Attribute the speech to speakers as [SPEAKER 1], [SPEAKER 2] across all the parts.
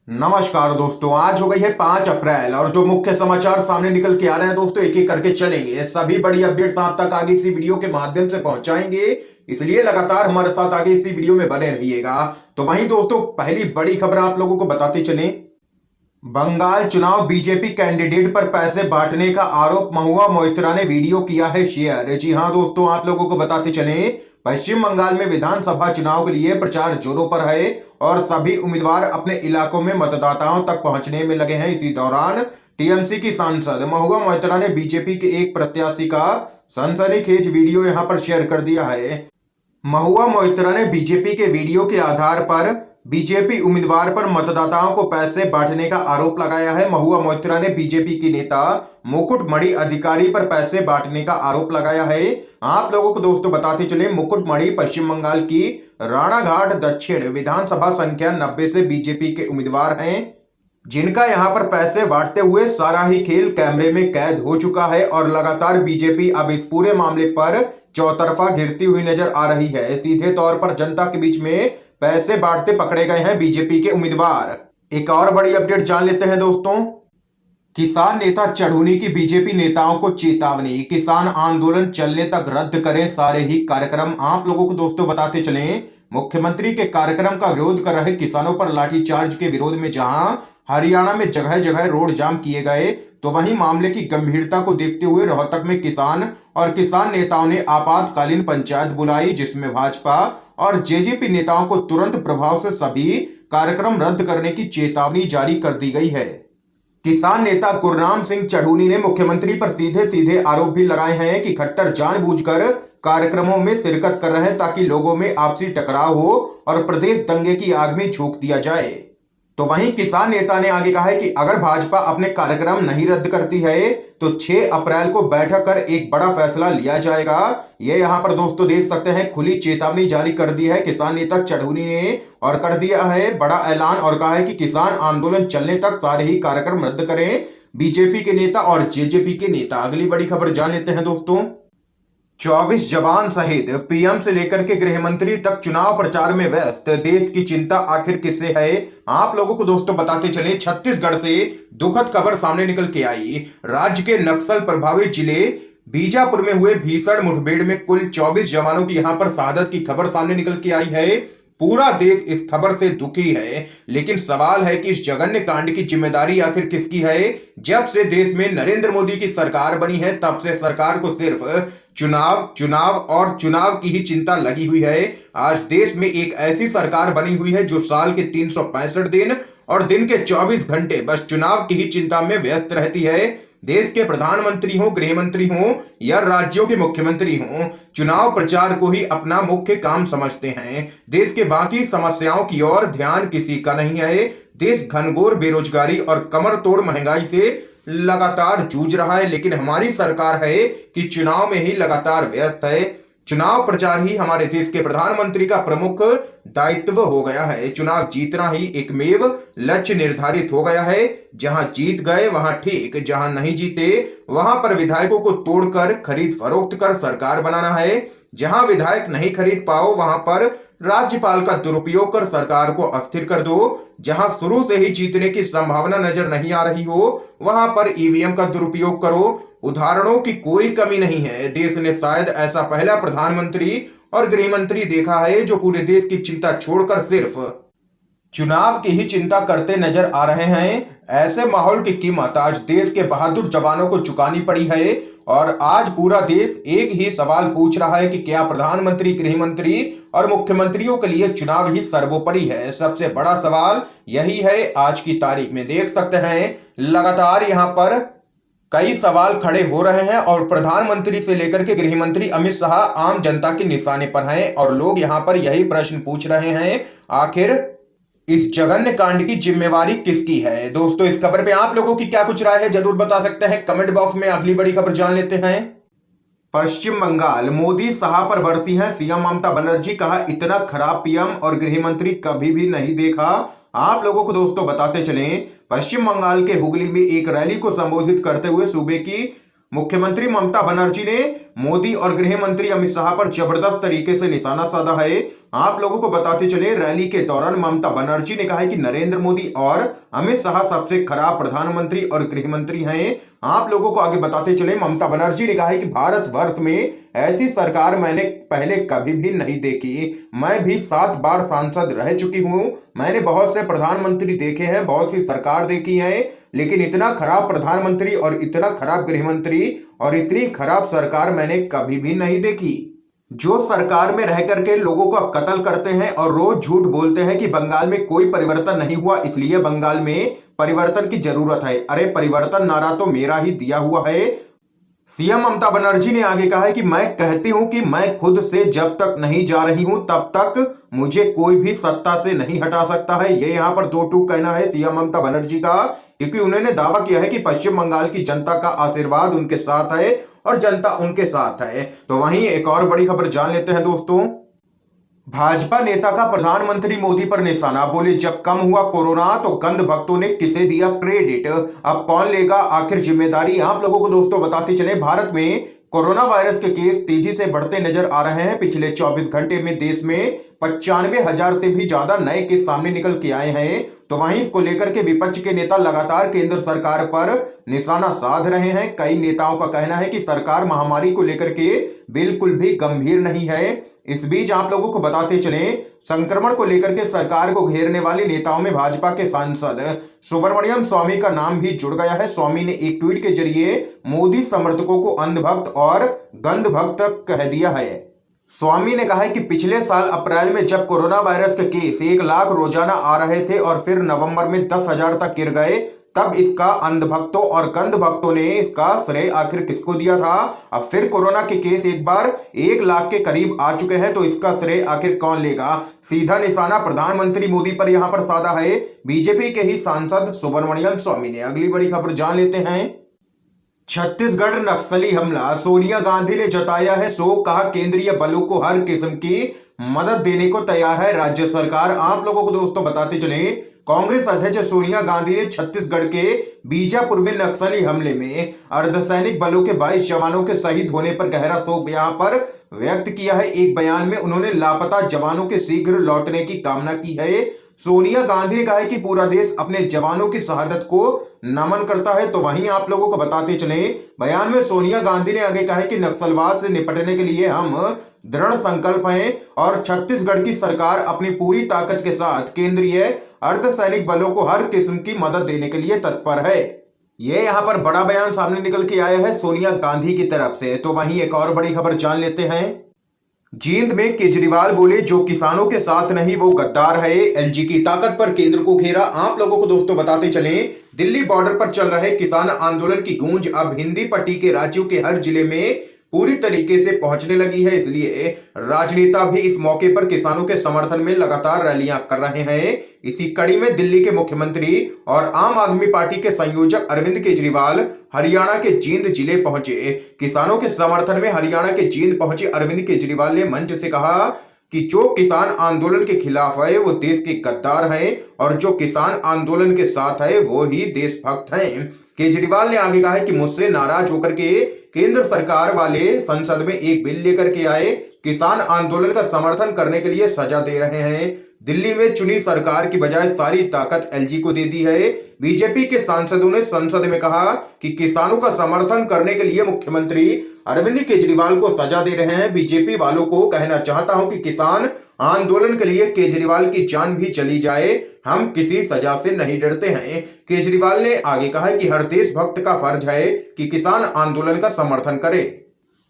[SPEAKER 1] नमस्कार दोस्तों, आज हो गई है 5 अप्रैल और जो मुख्य समाचार सामने निकल के आ रहे हैं दोस्तों, एक एक करके चलेंगे। सभी बड़ी अपडेट्स आप तक आगे इसी वीडियो के माध्यम से पहुंचाएंगे, इसलिए लगातार हमारे साथ आगे इसी वीडियो में बने रहिएगा। तो वहीं दोस्तों, पहली बड़ी खबर आप लोगों को बताते चलें। बंगाल चुनाव बीजेपी कैंडिडेट पर पैसे बांटने का आरोप, महुआ मोइत्रा ने वीडियो किया है शेयर। जी हां दोस्तों, आप लोगों को बताते चलें, पश्चिम बंगाल में विधानसभा चुनाव के लिए प्रचार जोरों पर है और सभी उम्मीदवार अपने इलाकों में मतदाताओं तक पहुंचने में लगे हैं। इसी दौरान टीएमसी की सांसद महुआ मोइत्रा ने बीजेपी के एक प्रत्याशी का सनसनीखेज वीडियो यहां पर शेयर कर दिया है। महुआ मोइत्रा ने बीजेपी के वीडियो के आधार पर बीजेपी उम्मीदवार पर मतदाताओं को पैसे बांटने का आरोप लगाया है। महुआ मोइत्रा ने बीजेपी के नेता मुकुटमणि अधिकारी पर पैसे बांटने का आरोप लगाया है। आप लोगों को दोस्तों बताते चले, मुकुटमणि पश्चिम बंगाल की राणाघाट दक्षिण विधानसभा संख्या 90 से बीजेपी के उम्मीदवार हैं, जिनका यहां पर पैसे बांटते हुए सारा ही खेल कैमरे में कैद हो चुका है और लगातार बीजेपी अब इस पूरे मामले पर चौतरफा घिरती हुई नजर आ रही है। सीधे तौर पर जनता के बीच में पैसे बांटते पकड़े गए हैं बीजेपी के उम्मीदवार। एक और बड़ी अपडेट जान लेते हैं दोस्तों। किसान नेता चढ़ूनी की बीजेपी नेताओं को चेतावनी, किसान आंदोलन चलने तक रद्द करें सारे ही कार्यक्रम। आप लोगों को दोस्तों बताते चलें, मुख्यमंत्री के कार्यक्रम का विरोध कर रहे किसानों पर लाठीचार्ज के विरोध में जहां हरियाणा में जगह जगह रोड जाम किए गए, तो वहीं मामले की गंभीरता को देखते हुए रोहतक में किसान और किसान नेताओं ने आपातकालीन पंचायत बुलाई, जिसमें भाजपा और जेजेपी नेताओं को तुरंत प्रभाव से सभी कार्यक्रम रद्द करने की चेतावनी जारी कर दी गई है। किसान नेता गुरनाम सिंह चढ़ूनी ने मुख्यमंत्री पर सीधे सीधे आरोप भी लगाए हैं कि खट्टर जानबूझकर कार्यक्रमों में शिरकत कर रहे हैं ताकि लोगों में आपसी टकराव हो और प्रदेश दंगे की आग में झोंक दिया जाए। तो वहीं किसान नेता ने आगे कहा है कि अगर भाजपा अपने कार्यक्रम नहीं रद्द करती है तो 6 अप्रैल को बैठक कर एक बड़ा फैसला लिया जाएगा। ये यहां पर दोस्तों देख सकते हैं, खुली चेतावनी जारी कर दी है किसान नेता चढ़ूनी ने और कर दिया है बड़ा ऐलान और कहा है कि किसान आंदोलन चलने तक सारे ही कार्यक्रम रद्द करें बीजेपी के नेता और जेजेपी के नेता। अगली बड़ी खबर जान लेते हैं दोस्तों। 24 जवान शहीद, पीएम से लेकर के गृह मंत्री तक चुनाव प्रचार में व्यस्त, देश की चिंता आखिर किससे है। आप लोगों को दोस्तों बताते चले, छत्तीसगढ़ से दुखद खबर सामने निकल के आई। राज्य के नक्सल प्रभावित जिले बीजापुर में हुए भीषण मुठभेड़ में कुल 24 जवानों की यहां पर शहादत की खबर सामने निकल के आई है। पूरा देश इस खबर से दुखी है, लेकिन सवाल है कि इस जघन्य कांड की जिम्मेदारी आखिर किसकी है। जब से देश में नरेंद्र मोदी की सरकार बनी है, तब से सरकार को सिर्फ चुनाव चुनाव और चुनाव की ही चिंता लगी हुई है। आज देश में एक ऐसी सरकार बनी हुई है जो साल के 365 दिन और दिन के 24 घंटे बस चुनाव की ही चिंता में व्यस्त रहती है। देश के प्रधानमंत्री हो, गृह मंत्री हो या राज्यों के मुख्यमंत्री हो, चुनाव प्रचार को ही अपना मुख्य काम समझते हैं। देश के बाकी समस्याओं की ओर ध्यान किसी का नहीं है। देश घनघोर बेरोजगारी और कमर तोड़ महंगाई से लगातार जूझ रहा है, लेकिन हमारी सरकार है कि चुनाव में ही लगातार व्यस्त है। चुनाव प्रचार ही हमारे देश के प्रधानमंत्री का प्रमुख दायित्व हो गया है। चुनाव जीतना ही एकमेव लक्ष्य निर्धारित हो गया है। जहां जीत गए वहां ठीक, जहां नहीं जीते वहां पर विधायकों को तोड़कर खरीद फरोख्त कर सरकार बनाना है। जहां विधायक नहीं खरीद पाओ वहां पर राज्यपाल का दुरुपयोग कर सरकार को अस्थिर कर दो। जहां शुरू से ही जीतने की संभावना नजर नहीं आ रही हो वहां पर ईवीएम का दुरुपयोग करो। उदाहरणों की कोई कमी नहीं है। देश ने शायद ऐसा पहला प्रधानमंत्री और गृह मंत्री देखा है जो पूरे देश की चिंता छोड़कर सिर्फ चुनाव की ही चिंता करते नजर आ रहे हैं। ऐसे माहौल की कीमत आज देश के बहादुर जवानों को चुकानी पड़ी है और आज पूरा देश एक ही सवाल पूछ रहा है कि क्या प्रधानमंत्री, गृह मंत्री और मुख्यमंत्रियों के लिए चुनाव ही सर्वोपरि है। सबसे बड़ा सवाल यही है आज की तारीख में। देख सकते हैं लगातार यहां पर कई सवाल खड़े हो रहे हैं और प्रधानमंत्री से लेकर के गृह मंत्री अमित शाह आम जनता के निशाने पर हैं और लोग यहां पर यही प्रश्न पूछ रहे हैं, आखिर इस जघन्य कांड की जिम्मेवारी किसकी है। दोस्तों, इस खबर पे आप लोगों की क्या कुछ राय है जरूर बता सकते हैं कमेंट बॉक्स में। अगली बड़ी खबर जान लेते हैं। पश्चिम बंगाल, मोदी शाह पर बरसी है सीएम ममता बनर्जी, कहा इतना खराब पीएम और गृह मंत्री कभी भी नहीं देखा। आप लोगों को दोस्तों बताते चलें, पश्चिम बंगाल के हुगली में एक रैली को संबोधित करते हुए सूबे की मुख्यमंत्री ममता बनर्जी ने मोदी और गृह मंत्री अमित शाह पर जबरदस्त तरीके से निशाना साधा है। आप लोगों को बताते चले, रैली के दौरान ममता बनर्जी ने कहा है कि नरेंद्र मोदी और अमित शाह सबसे खराब प्रधानमंत्री और गृह मंत्री हैं। आप लोगों को आगे बताते चले, ममता बनर्जी ने कहा है कि भारतवर्ष में ऐसी सरकार मैंने पहले कभी भी नहीं देखी। मैं भी 7 बार सांसद रह चुकी हूं। मैंने बहुत से प्रधानमंत्री देखे हैं, बहुत सी सरकार देखी है, लेकिन इतना खराब प्रधानमंत्री और इतना खराब गृह मंत्री और इतनी खराब सरकार मैंने कभी भी नहीं देखी। जो सरकार में रह करके लोगों का कत्ल करते हैं और रोज झूठ बोलते हैं कि बंगाल में कोई परिवर्तन नहीं हुआ, इसलिए बंगाल में परिवर्तन की जरूरत है। अरे परिवर्तन नारा तो मेरा ही दिया हुआ है। सीएम ममता बनर्जी ने आगे कहा है कि मैं कहती हूं कि मैं खुद से जब तक नहीं जा रही हूं तब तक मुझे कोई भी सत्ता से नहीं हटा सकता है। ये यहां पर दो टूक कहना है सीएम ममता बनर्जी का, क्योंकि उन्होंने दावा किया है कि पश्चिम बंगाल की जनता का आशीर्वाद उनके साथ है और जनता उनके साथ है। तो वहीं एक और बड़ी खबर जान लेते हैं दोस्तों। भाजपा नेता का प्रधानमंत्री मोदी पर निशाना, बोले जब कम हुआ कोरोना तो गंध भक्तों ने किसे दिया क्रेडिट, अब कौन लेगा आखिर जिम्मेदारी। आप लोगों को दोस्तों बताते चले, भारत में कोरोना वायरस के केस तेजी से बढ़ते नजर आ रहे हैं। पिछले 24 घंटे में देश में 95,000 से भी ज्यादा नए केस सामने निकल के आए हैं। तो वहीं इसको लेकर के विपक्ष के नेता लगातार केंद्र सरकार पर निशाना साध रहे हैं। कई नेताओं का कहना है कि सरकार महामारी को लेकर के बिल्कुल भी गंभीर नहीं है। इस बीच आप लोगों को बताते चले, संक्रमण को लेकर के सरकार को घेरने वाले नेताओं में भाजपा के सांसद सुब्रमण्यम स्वामी का नाम भी जुड़ गया है। स्वामी ने एक ट्वीट के जरिए मोदी समर्थकों को अंधभक्त और गंधभक्त कह दिया है। स्वामी ने कहा है कि पिछले साल अप्रैल में जब कोरोना वायरस के केस 1 लाख रोजाना आ रहे थे और फिर नवंबर में 10,000 तक गिर गए, तब इसका अंधभक्तों और गंधभक्तों ने इसका श्रेय आखिर किसको दिया था। अब फिर कोरोना के केस एक बार 1 लाख के करीब आ चुके हैं, तो इसका श्रेय आखिर कौन लेगा। सीधा निशाना प्रधानमंत्री मोदी पर यहां पर साधा है बीजेपी के ही सांसद सुब्रमण्यम स्वामी ने। अगली बड़ी खबर जान लेते हैं। छत्तीसगढ़ नक्सली हमला, सोनिया गांधी ने जताया है शोक, कहा केंद्रीय बलों को हर किस्म की मदद देने को तैयार है राज्य सरकार। आप लोगों को दोस्तों बताते चले, कांग्रेस अध्यक्ष सोनिया गांधी ने छत्तीसगढ़ के बीजापुर में नक्सली हमले में अर्धसैनिक बलों के 22 जवानों के शहीद होने पर गहरा शोक यहां पर व्यक्त किया है। एक बयान में उन्होंने लापता जवानों के शीघ्र लौटने की कामना की है। सोनिया गांधी ने कहा है कि पूरा देश अपने जवानों की शहादत को नमन करता है। तो वहीं आप लोगों को बताते चले, बयान में सोनिया गांधी ने आगे कहा है कि नक्सलवाद से निपटने के लिए हम दृढ़ संकल्प हैं और छत्तीसगढ़ की सरकार अपनी पूरी ताकत के साथ केंद्रीय अर्धसैनिक बलों को हर किस्म की मदद देने के लिए तत्पर है। ये यहाँ पर बड़ा बयान सामने निकल के आया है सोनिया गांधी की तरफ से। तो वहीं एक और बड़ी खबर जान लेते हैं। जींद में केजरीवाल बोले जो किसानों के साथ नहीं वो गद्दार है, एलजी की ताकत पर केंद्र को घेरा। आप लोगों को दोस्तों बताते चले, दिल्ली बॉर्डर पर चल रहे किसान आंदोलन की गूंज अब हिंदी पट्टी के राज्यों के हर जिले में पूरी तरीके से पहुंचने लगी है। इसलिए राजनेता भी इस मौके पर किसानों के समर्थन में लगातार रैलियां कर रहे हैं। इसी कड़ी में दिल्ली के मुख्यमंत्री और आम आदमी पार्टी के संयोजक अरविंद केजरीवाल हरियाणा के जींद जिले पहुंचे। किसानों के समर्थन में हरियाणा के जींद पहुंचे अरविंद केजरीवाल ने मंच से कहा कि जो किसान आंदोलन के खिलाफ है वो देश के गद्दार है और जो किसान आंदोलन के साथ है वो ही देशभक्त हैं। केजरीवाल ने आगे कहा है कि मुझसे नाराज होकर के केंद्र सरकार वाले संसद में एक बिल लेकर के आए, किसान आंदोलन का समर्थन करने के लिए सजा दे रहे हैं। दिल्ली में चुनी सरकार की बजाय सारी ताकत एलजी को दे दी है। बीजेपी के सांसदों ने संसद में कहा कि किसानों का समर्थन करने के लिए मुख्यमंत्री अरविंद केजरीवाल को सजा दे रहे हैं। बीजेपी वालों को कहना चाहता हूं कि किसान आंदोलन के लिए केजरीवाल की जान भी चली जाए, हम किसी सजा से नहीं डरते हैं। केजरीवाल ने आगे कहा कि हर देशभक्त का फर्ज है कि किसान आंदोलन का समर्थन करे।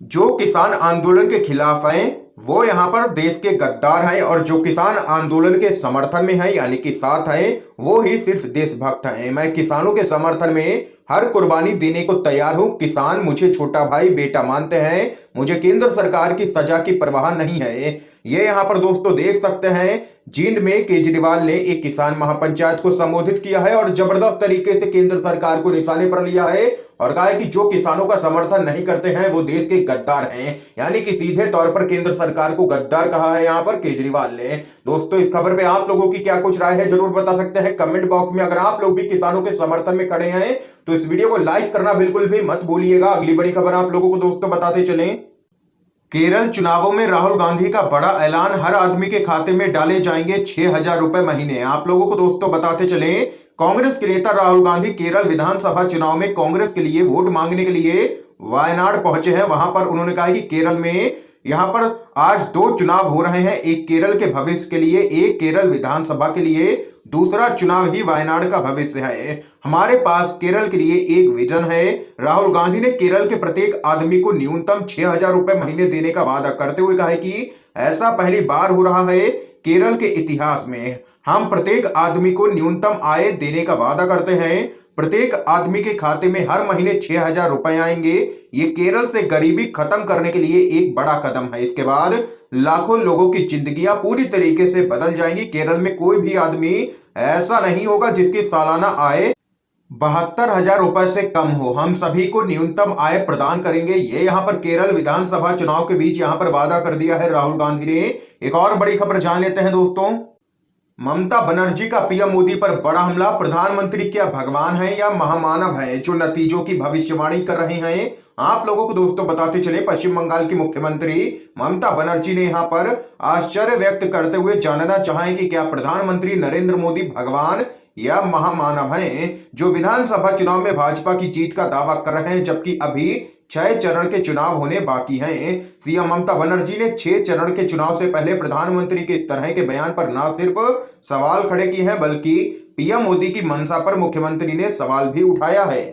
[SPEAKER 1] जो किसान आंदोलन के खिलाफ हैं वो यहाँ पर देश के गद्दार हैं और जो किसान आंदोलन के समर्थन में है यानी कि साथ है वो ही सिर्फ देशभक्त हैं। मैं किसानों के समर्थन में हर कुर्बानी देने को तैयार हूं। किसान मुझे छोटा भाई बेटा मानते हैं, मुझे केंद्र सरकार की सजा की परवाह नहीं है। ये यहाँ पर दोस्तों देख सकते हैं, जींद में केजरीवाल ने एक किसान महापंचायत को संबोधित किया है और जबरदस्त तरीके से केंद्र सरकार को निशाने पर लिया है और कहा है कि जो किसानों का समर्थन नहीं करते हैं वो देश के गद्दार हैं। यानी कि सीधे तौर पर केंद्र सरकार को गद्दार कहा है यहाँ पर केजरीवाल ने। दोस्तों इस खबर पे आप लोगों की क्या कुछ राय है जरूर बता सकते हैं कमेंट बॉक्स में। अगर आप लोग भी किसानों के समर्थन में खड़े हैं तो इस वीडियो को लाइक करना बिल्कुल भी मत भूलिएगा। अगली बड़ी खबर आप लोगों को दोस्तों बताते चलें। केरल चुनावों में राहुल गांधी का बड़ा ऐलान, हर आदमी के खाते में डाले जाएंगे 6,000 रुपए महीने। आप लोगों को दोस्तों बताते चले, कांग्रेस के नेता राहुल गांधी केरल विधानसभा चुनाव में कांग्रेस के लिए वोट मांगने के लिए वायनाड पहुंचे हैं। वहां पर उन्होंने कहा कि केरल में यहां पर आज 2 चुनाव हो रहे हैं, एक केरल के भविष्य के लिए, एक केरल विधानसभा के लिए, दूसरा चुनाव ही वायनाड का भविष्य है। हमारे पास केरल के लिए एक विजन है। राहुल गांधी ने केरल के प्रत्येक आदमी को न्यूनतम 6,000 रुपए महीने देने का वादा करते हुए कहा है कि ऐसा पहली बार हो रहा है केरल के इतिहास में। हम प्रत्येक आदमी को न्यूनतम आय देने का वादा करते हैं, प्रत्येक आदमी के खाते में हर महीने 6,000 रुपए आएंगे। ये केरल से गरीबी खत्म करने के लिए एक बड़ा कदम है। इसके बाद लाखों लोगों की जिंदगियां पूरी तरीके से बदल जाएंगी। केरल में कोई भी आदमी ऐसा नहीं होगा जिसकी सालाना आय 72,000 रुपए से कम हो। हम सभी को न्यूनतम आय प्रदान करेंगे। ये यहाँ पर केरल विधानसभा चुनाव के बीच यहाँ पर वादा कर दिया है राहुल गांधी ने। एक और बड़ी खबर जान लेते हैं दोस्तों। ममता बनर्जी का पीएम मोदी पर बड़ा हमला, प्रधानमंत्री क्या भगवान है या महामानव है जो नतीजों की भविष्यवाणी कर रहे हैं। आप लोगों को दोस्तों बताते चले, पश्चिम बंगाल की मुख्यमंत्री ममता बनर्जी ने यहां पर आश्चर्य व्यक्त करते हुए जानना चाहा है कि क्या प्रधानमंत्री नरेंद्र मोदी भगवान या महामानव हैं जो विधानसभा चुनाव में भाजपा की जीत का दावा कर रहे हैं, जबकि अभी 6 चरण के चुनाव होने बाकी हैं। सीएम ममता बनर्जी ने 6 चरण के चुनाव से पहले प्रधानमंत्री के इस तरह के बयान पर न सिर्फ सवाल खड़े किए हैं बल्कि पीएम मोदी की मंशा पर मुख्यमंत्री ने सवाल भी उठाया है।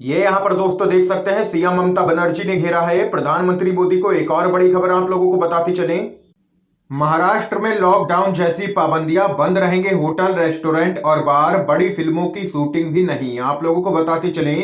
[SPEAKER 1] ये यहाँ पर दोस्तों देख सकते हैं, सीएम ममता बनर्जी ने घेरा है प्रधानमंत्री मोदी को। एक और बड़ी खबर आप लोगों को बताते चले, महाराष्ट्र में लॉकडाउन जैसी पाबंदियां, बंद रहेंगे होटल, रेस्टोरेंट और बार, बड़ी फिल्मों की शूटिंग भी नहीं। आप लोगों को बताते चले,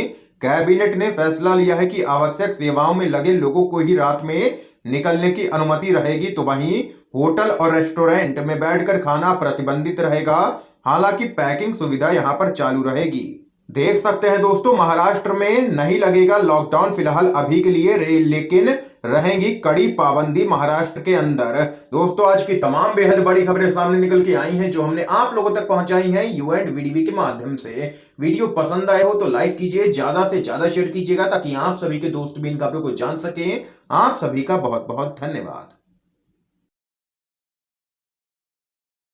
[SPEAKER 1] कैबिनेट ने फैसला लिया है कि आवश्यक सेवाओं में लगे लोगों को ही रात में निकलने की अनुमति रहेगी, तो वहीं होटल और रेस्टोरेंट में बैठकर खाना प्रतिबंधित रहेगा। हालांकि पैकिंग सुविधा यहां पर चालू रहेगी। देख सकते हैं दोस्तों, महाराष्ट्र में नहीं लगेगा लॉकडाउन फिलहाल अभी के लिए, लेकिन रहेंगी कड़ी पाबंदी महाराष्ट्र के अंदर। दोस्तों आज की तमाम बेहद बड़ी खबरें सामने निकल के आई हैं जो हमने आप लोगों तक पहुंचाई हैं UNVDB के माध्यम से। वीडियो पसंद आए हो तो लाइक कीजिए, ज्यादा से ज्यादा शेयर कीजिएगा ताकि आप सभी के दोस्त भी इन खबरों को जान सकें। आप सभी का बहुत बहुत धन्यवाद।